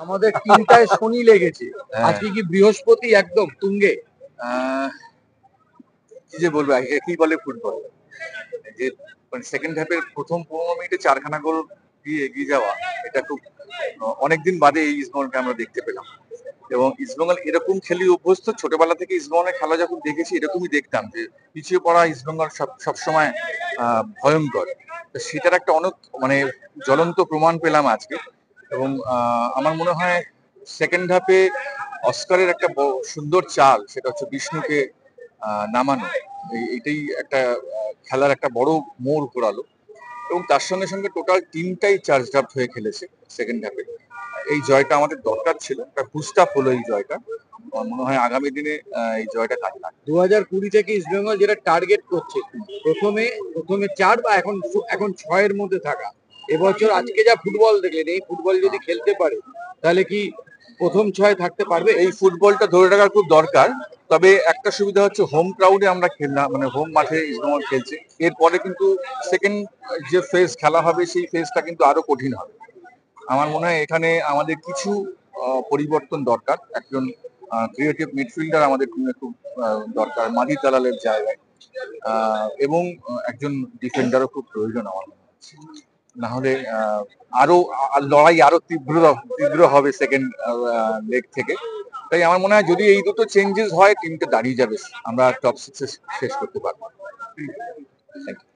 আমাদের টিমটায় শনি লেগেছে, হ্যাঁ। আজকে কি বৃহস্পতি একদম তুঙ্গে? আহ, কি যে বলবো, একই বলে ফুটবল যে মানে সেকেন্ড হাফের প্রথম 15 মিনিটে 4খানা গোল দিয়ে এগিয়ে যাওয়া, এটা খুব অনেকদিন বাদে এই ইস্টবেঙ্গলকে আমরা দেখতে পেলাম। এবং ইস্টবেঙ্গল এরকম খেলি অভ্যস্ত, ছোটবেলা থেকে ইস্টবেঙ্গলের খেলা যখন দেখেছি এরকমই দেখতাম যে পিছিয়ে পড়া ইস্টবেঙ্গল সবসময় ভয়ঙ্কর। তো সেটার একটা অনেক মানে জ্বলন্ত প্রমাণ পেলাম আজকে। এবং আমার মনে হয় সেকেন্ড হাফে অস্কারের একটা সুন্দর চাল, সেটা হচ্ছে বিষ্ণুকে নামানো। এটাই একটা খেলার একটা বড় মোড় ঘোরালো। এবং তার সঙ্গে সঙ্গে টোটাল টিমটাই চার্জ আপ হয়ে খেলেছে সেকেন্ড হাফে। এই জয়টা আমাদের দরকার ছিল, একটা বুস্ট আপ হলো এই জয়টা। আমার মনে হয় আগামী দিনে এই জয়টা কাজে লাগবে। 2020 থেকে ইস্টবেঙ্গল যেটা টার্গেট করছে, প্রথমে প্রথমে 4 বা এখন 6-এর মধ্যে থাকা। এবছর আজকে যা ফুটবল দেখলেন, এই ফুটবল যদি খেলতে পারে তাহলে কি প্রথম 6 থাকতে পারবে? এই ফুটবলটা ধরে রাখার খুব দরকার। তবে একটা সুবিধা হচ্ছে হোম ক্রাউডে আমরা খেললাম, মানে হোম মাঠে ইস্টবেঙ্গল খেলছে। এরপরে কিন্তু সেকেন্ড যে ফেজ খেলা হবে সেই ফেজটা কিন্তু আরো কঠিন হবে। আমার মনে হয় এখানে আমাদের কিছু পরিবর্তন দরকার। একজন ক্রিয়েটিভ মিডফিল্ডার আমাদের টিমে খুব দরকার মাঝি দালালের জায়গায়। এবং একজন ডিফেন্ডারও খুব প্রয়োজন আমার মনে হচ্ছে। না হলে আরো লড়াই আরো তীব্র তীব্র হবে সেকেন্ড লেগ থেকে। তাই আমার মনে হয় যদি এই দুটো চেঞ্জেস হয় টিমটা দাঁড়িয়ে যাবে, আমরা টপ 6 শেষ করতে পারবো। Thank you.